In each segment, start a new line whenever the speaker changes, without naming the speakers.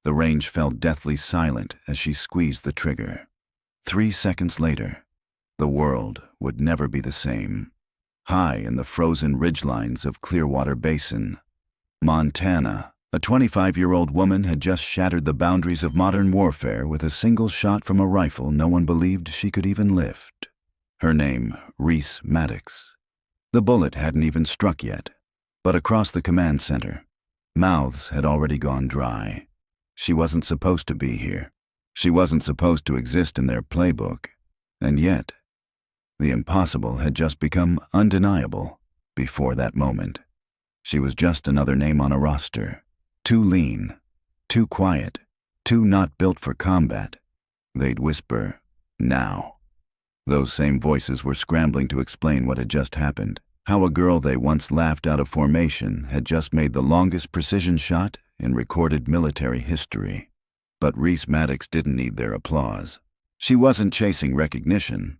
The range fell deathly silent as she squeezed the trigger. 3 seconds later, the world would never be the same. High in the frozen ridgelines of Clearwater Basin, Montana, a 25-year-old woman had just shattered the boundaries of modern warfare with a single shot from a rifle no one believed she could even lift. Her name, Reese Maddox. The bullet hadn't even struck yet, but across the command center, mouths had already gone dry. She wasn't supposed to be here. She wasn't supposed to exist in their playbook. And yet, the impossible had just become undeniable before that moment. She was just another name on a roster. Too lean, too quiet, too not built for combat. They'd whisper, "Now." Those same voices were scrambling to explain what had just happened. How a girl they once laughed out of formation had just made the longest precision shot in recorded military history. But Reese Maddox didn't need their applause. She wasn't chasing recognition.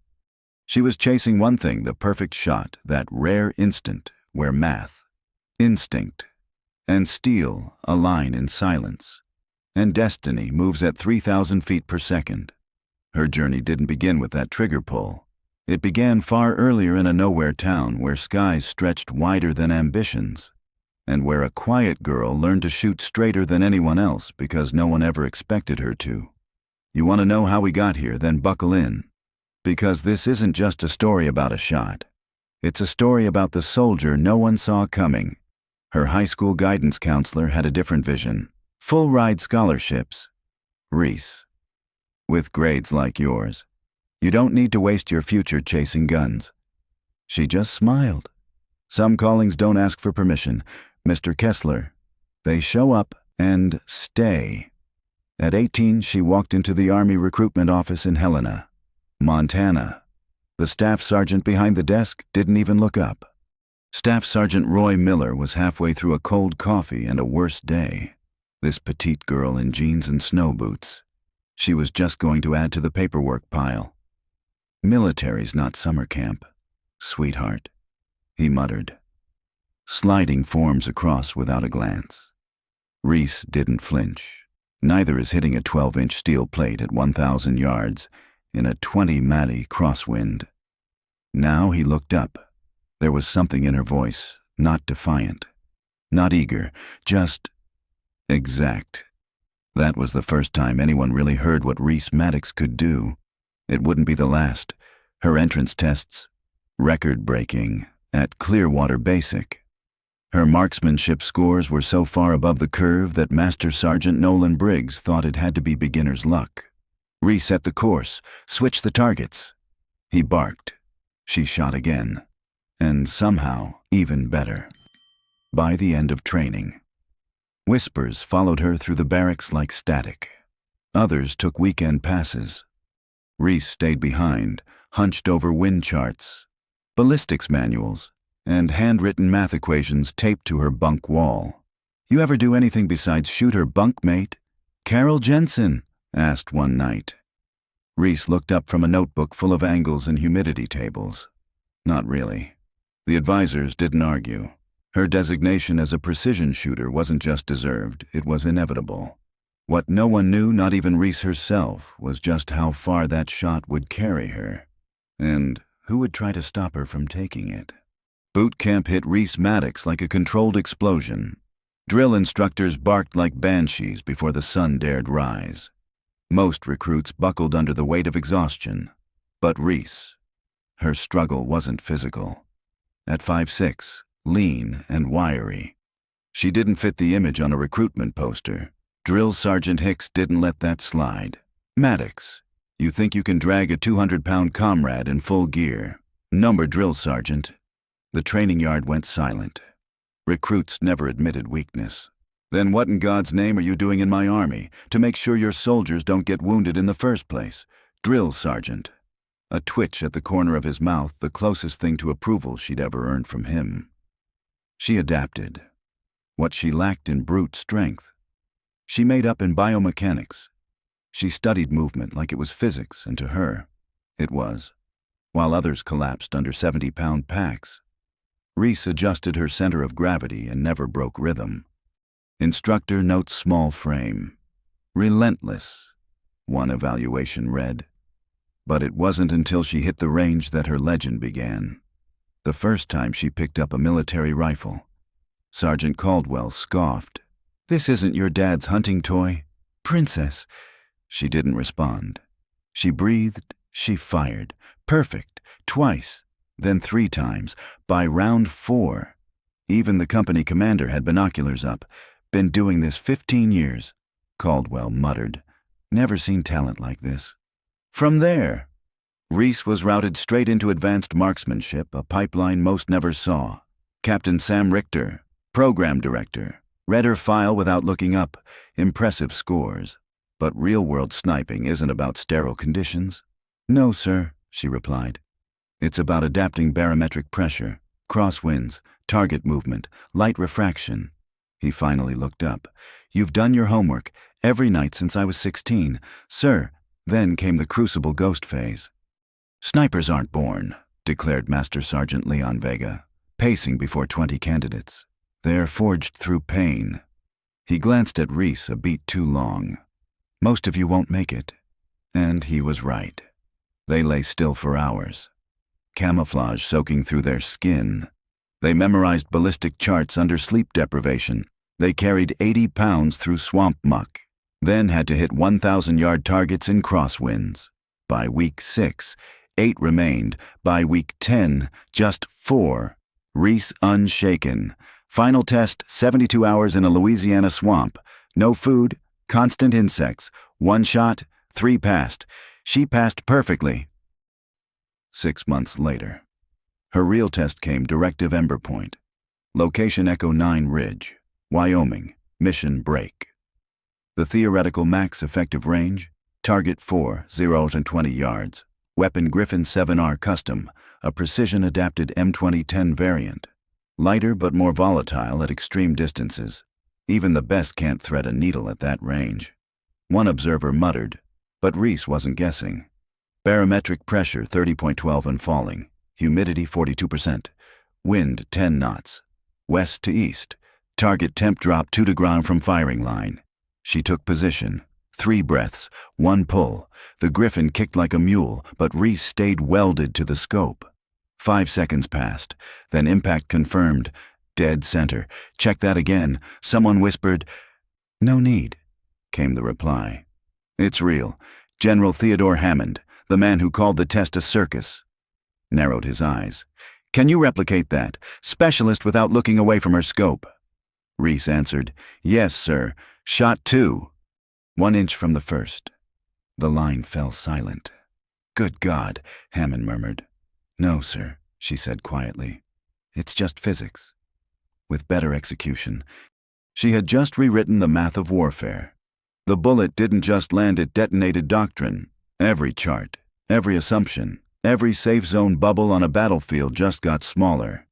She was chasing one thing, the perfect shot, that rare instant where math, instinct, and steel align in silence, and destiny moves at 3,000 feet per second. Her journey didn't begin with that trigger pull. It began far earlier in a nowhere town where skies stretched wider than ambitions, and where a quiet girl learned to shoot straighter than anyone else because no one ever expected her to. You want to know how we got here? Then buckle in. Because this isn't just a story about a shot. It's a story about the soldier no one saw coming. Her high school guidance counselor had a different vision. Full ride scholarships. Reese. With grades like yours, you don't need to waste your future chasing guns. She just smiled. Some callings don't ask for permission, Mr. Kessler. They show up and stay. At 18, she walked into the Army recruitment office in Helena, Montana. The staff sergeant behind the desk didn't even look up. Staff Sergeant Roy Miller was halfway through a cold coffee and a worse day. This petite girl in jeans and snow boots. She was just going to add to the paperwork pile. Military's not summer camp, sweetheart, he muttered, sliding forms across without a glance. Reese didn't flinch. Neither is hitting a 12-inch steel plate at 1,000 yards in a 20-matti crosswind. Now he looked up. There was something in her voice, not defiant, not eager, just exact. That was the first time anyone really heard what Reese Maddox could do. It wouldn't be the last. Her entrance tests, record-breaking, at Clearwater Basic. Her marksmanship scores were so far above the curve that Master Sergeant Nolan Briggs thought it had to be beginner's luck. Reset the course, switch the targets. He barked. She shot again. And somehow, even better. By the end of training, whispers followed her through the barracks like static. Others took weekend passes. Reese stayed behind, hunched over wind charts, ballistics manuals, and handwritten math equations taped to her bunk wall. "You ever do anything besides shoot her bunkmate?" Carol Jensen asked one night. Reese looked up from a notebook full of angles and humidity tables. Not really. The advisors didn't argue. Her designation as a precision shooter wasn't just deserved, it was inevitable. What no one knew, not even Reese herself, was just how far that shot would carry her, and who would try to stop her from taking it. Boot camp hit Reese Maddox like a controlled explosion. Drill instructors barked like banshees before the sun dared rise. Most recruits buckled under the weight of exhaustion. But Reese, her struggle wasn't physical. At 5'6", lean and wiry, she didn't fit the image on a recruitment poster. Drill Sergeant Hicks didn't let that slide. "Maddox, you think you can drag a 200-pound comrade in full gear? Number, Drill Sergeant." The training yard went silent. Recruits never admitted weakness. "Then what in God's name are you doing in my army to make sure your soldiers don't get wounded in the first place? Drill Sergeant." A twitch at the corner of his mouth, the closest thing to approval she'd ever earned from him. She adapted. What she lacked in brute strength, she made up in biomechanics. She studied movement like it was physics, and to her, it was, while others collapsed under 70-pound packs. Reese adjusted her center of gravity and never broke rhythm. Instructor notes small frame. Relentless, one evaluation read. But it wasn't until she hit the range that her legend began. The first time she picked up a military rifle, Sergeant Caldwell scoffed. "This isn't your dad's hunting toy, Princess." She didn't respond. She breathed, she fired. Perfect, twice, then 3 times. By round 4, even the company commander had binoculars up. "Been doing this 15 years, Caldwell muttered. "Never seen talent like this." From there, Reese was routed straight into advanced marksmanship, a pipeline most never saw. Captain Sam Richter, program director, read her file without looking up. Impressive scores. But real-world sniping isn't about sterile conditions. "No, sir," she replied. "It's about adapting barometric pressure, crosswinds, target movement, light refraction." He finally looked up. "You've done your homework every night since I was 16, sir." Then came the crucible ghost phase. "Snipers aren't born," declared Master Sergeant Leon Vega, pacing before 20 candidates. "They're forged through pain." He glanced at Reese a beat too long. "Most of you won't make it." And he was right. They lay still for hours, camouflage soaking through their skin. They memorized ballistic charts under sleep deprivation. They carried 80 pounds through swamp muck, then had to hit 1,000-yard targets in crosswinds. By week 6, 8 remained. By week 10, just 4. Reese unshaken. Final test, 72 hours in a Louisiana swamp. No food, constant insects. 1 shot, 3 passed. She passed perfectly. 6 months later, her real test came Directive Emberpoint. Location Echo 9 Ridge, Wyoming. Mission break. The theoretical max effective range, target 4, 0 and 20 yards. Weapon Griffin 7R Custom, a precision-adapted M2010 variant. Lighter but more volatile at extreme distances. Even the best can't thread a needle at that range. One observer muttered, but Reese wasn't guessing. Barometric pressure 30.12 and falling. Humidity 42%. Wind 10 knots. West to east. Target temp drop 2 to ground from firing line. She took position. 3 breaths, 1 pull. The Griffin kicked like a mule, but Reese stayed welded to the scope. 5 seconds passed, then impact confirmed. Dead center. "Check that again." Someone whispered. "No need," came the reply. "It's real. General Theodore Hammond, the man who called the test a circus." Narrowed his eyes. "Can you replicate that? Specialist without looking away from her scope." Reese answered, "Yes, sir. Shot 2. 1 inch from the first." The line fell silent. "Good God," Hammond murmured. "No, sir," she said quietly. "It's just physics. With better execution." She had just rewritten the math of warfare. The bullet didn't just land, it detonated doctrine. Every chart, every assumption, every safe zone bubble on a battlefield just got smaller.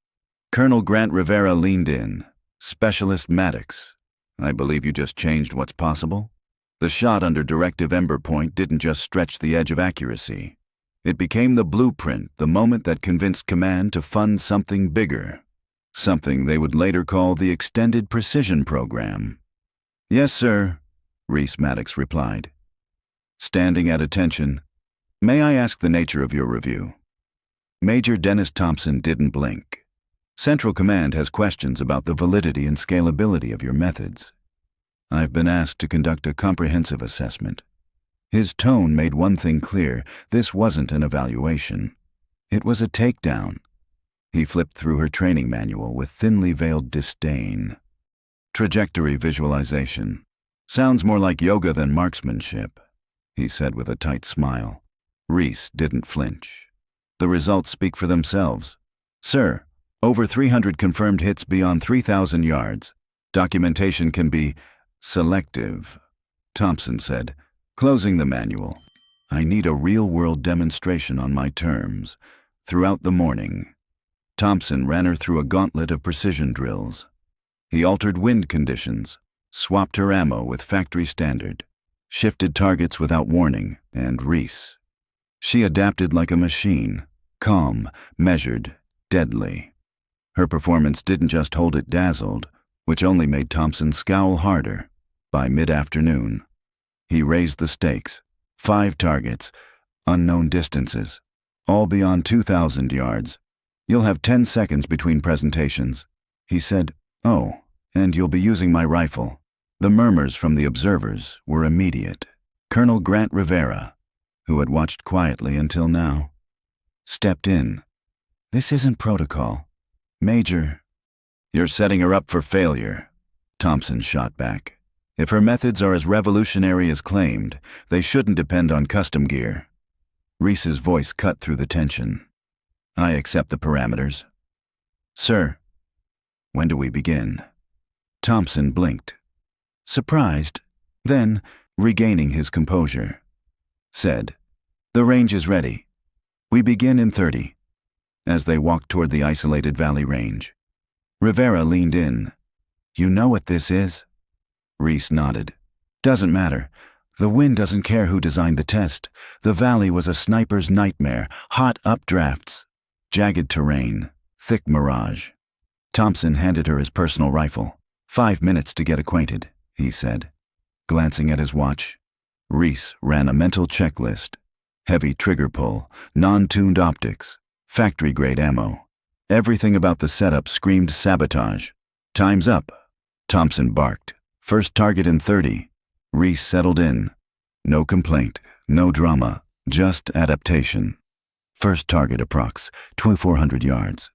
Colonel Grant Rivera leaned in. "Specialist Maddox, I believe you just changed what's possible." The shot under Directive Emberpoint didn't just stretch the edge of accuracy. It became the blueprint, the moment that convinced command to fund something bigger. Something they would later call the Extended Precision Program. "Yes, sir," Reese Maddox replied. Standing at attention, "May I ask the nature of your review?" Major Dennis Thompson didn't blink. "Central Command has questions about the validity and scalability of your methods. I've been asked to conduct a comprehensive assessment." His tone made one thing clear: this wasn't an evaluation. It was a takedown. He flipped through her training manual with thinly veiled disdain. "Trajectory visualization. Sounds more like yoga than marksmanship," he said with a tight smile. Reese didn't flinch. "The results speak for themselves. Sir, over 300 confirmed hits beyond 3,000 yards. Documentation can be selective," Thompson said, closing the manual. "I need a real-world demonstration on my terms." Throughout the morning, Thompson ran her through a gauntlet of precision drills. He altered wind conditions, swapped her ammo with factory standard, shifted targets without warning, and Reese. She adapted like a machine, calm, measured, deadly. Her performance didn't just hold it dazzled, which only made Thompson scowl harder. By mid-afternoon, He raised the stakes. 5 targets, unknown distances, all beyond 2,000 yards. You'll have 10 seconds between presentations. He said, "Oh, and you'll be using my rifle." The murmurs from the observers were immediate. Colonel Grant Rivera, who had watched quietly until now, stepped in. "This isn't protocol. Major." "You're setting her up for failure," Thompson shot back. "If her methods are as revolutionary as claimed, they shouldn't depend on custom gear." Reese's voice cut through the tension. "I accept the parameters." "Sir, when do we begin?" Thompson blinked, surprised, then, regaining his composure, said, "The range is ready. We begin in 30. As they walked toward the isolated valley range, Rivera leaned in. "You know what this is?" Reese nodded. "Doesn't matter. The wind doesn't care who designed the test. The valley was a sniper's nightmare. Hot updrafts, jagged terrain, thick mirage." Thompson handed her his personal rifle. 5 minutes to get acquainted," he said, glancing at his watch. Reese ran a mental checklist. Heavy trigger pull, non-tuned optics, factory-grade ammo. Everything about the setup screamed sabotage. "Time's up," Thompson barked. "First target in 30. Reese settled in. No complaint, no drama, just adaptation. First target approx. 2,400 yards.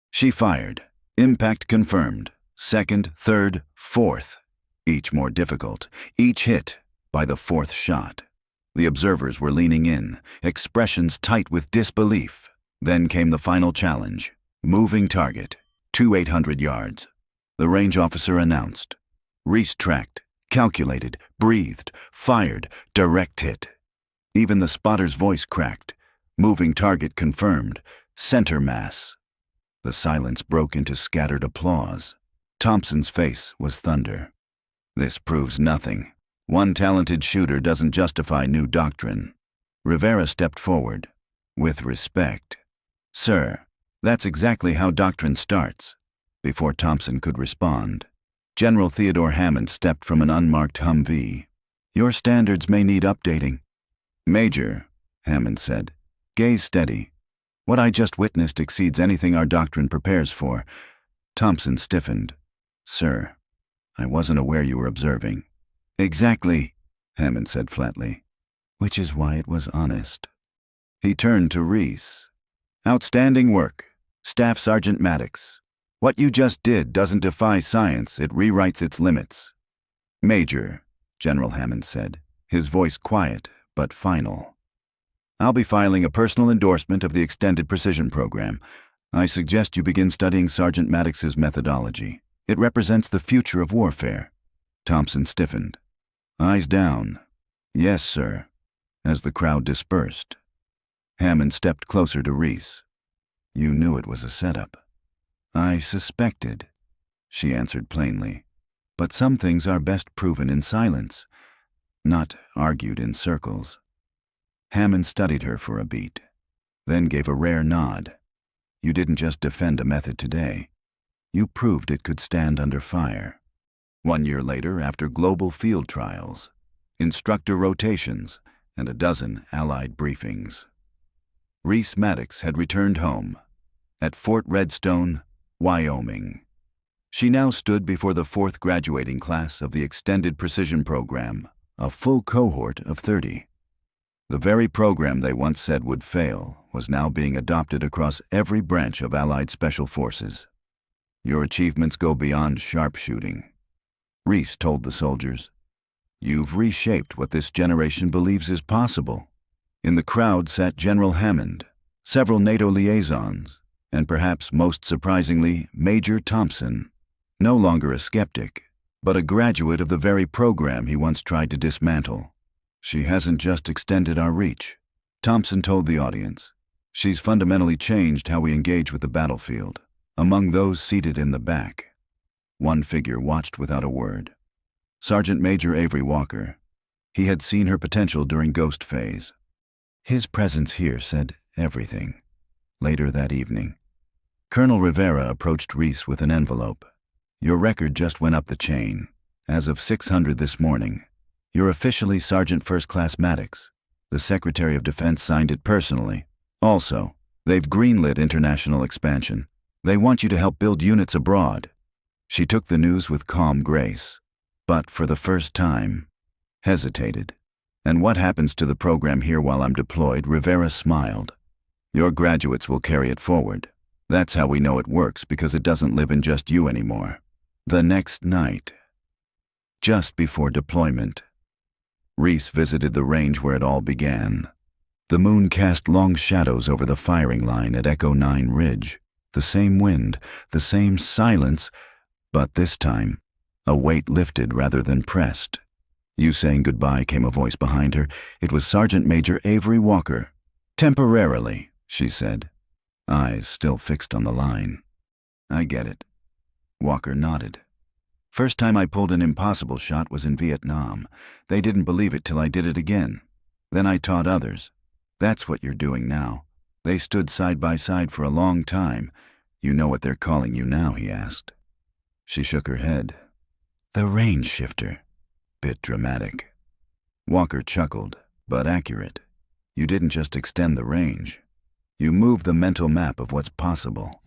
She fired. Impact confirmed. Second, third, fourth. Each more difficult. Each hit by the 4th shot. The observers were leaning in, expressions tight with disbelief. Then came the final challenge. Moving target. 2,800 yards. The range officer announced. Reese tracked, calculated, breathed, fired, direct hit. Even the spotter's voice cracked. Moving target confirmed. Center mass. The silence broke into scattered applause. Thompson's face was thunder. "This proves nothing. One talented shooter doesn't justify new doctrine." Rivera stepped forward. With respect. "Sir, that's exactly how doctrine starts." Before Thompson could respond, General Theodore Hammond stepped from an unmarked Humvee. "Your standards may need updating." "Major," Hammond said, "gaze steady. What I just witnessed exceeds anything our doctrine prepares for." Thompson stiffened. "Sir, I wasn't aware you were observing." "Exactly," Hammond said flatly. "Which is why it was honest." He turned to Reese. "Outstanding work, Staff Sergeant Maddox. What you just did doesn't defy science, it rewrites its limits." "Major," General Hammond said, his voice quiet but final. "I'll be filing a personal endorsement of the Extended Precision Program. I suggest you begin studying Sergeant Maddox's methodology. It represents the future of warfare." Thompson stiffened. "Eyes down." "Yes, sir." As the crowd dispersed, Hammond stepped closer to Reese. "You knew it was a setup." "I suspected," she answered plainly. "But some things are best proven in silence, not argued in circles." Hammond studied her for a beat, then gave a rare nod. "You didn't just defend a method today. You proved it could stand under fire." 1 year later, after global field trials, instructor rotations, and a dozen Allied briefings, Reese Maddox had returned home at Fort Redstone, Wyoming. She now stood before the 4th graduating class of the Extended Precision Program, a full cohort of 30. The very program they once said would fail was now being adopted across every branch of Allied Special Forces. "Your achievements go beyond sharpshooting," Reese told the soldiers. "You've reshaped what this generation believes is possible." In the crowd sat General Hammond, several NATO liaisons, and perhaps most surprisingly, Major Thompson, no longer a skeptic, but a graduate of the very program he once tried to dismantle. "She hasn't just extended our reach," Thompson told the audience. "She's fundamentally changed how we engage with the battlefield." Among those seated in the back, one figure watched without a word. Sergeant Major Avery Walker. He had seen her potential during Ghost Phase. His presence here said everything. Later that evening, Colonel Rivera approached Reese with an envelope. "Your record just went up the chain. As of 600 this morning, You're officially Sergeant First Class Maddox. The Secretary of Defense signed it personally. Also, they've greenlit international expansion. They want you to help build units abroad. She took the news with calm grace, but for the first time, hesitated. And what happens to the program here while I'm deployed? Rivera smiled. Your graduates will carry it forward. That's how we know it works, because it doesn't live in just you anymore. The next night, just before deployment, Reese visited the range where it all began. The moon cast long shadows over the firing line at Echo 9 Ridge. The same wind, the same silence, but this time, a weight lifted rather than pressed. You saying goodbye, came a voice behind her. It was Sergeant Major Avery Walker. Temporarily, she said, eyes still fixed on the line. I get it. Walker nodded. First time I pulled an impossible shot was in Vietnam. They didn't believe it till I did it again. Then I taught others. That's what you're doing now. They stood side by side for a long time. You know what they're calling you now, he asked. She shook her head. The range shifter. Bit dramatic. Walker chuckled, but accurate. You didn't just extend the range. You moved the mental map of what's possible.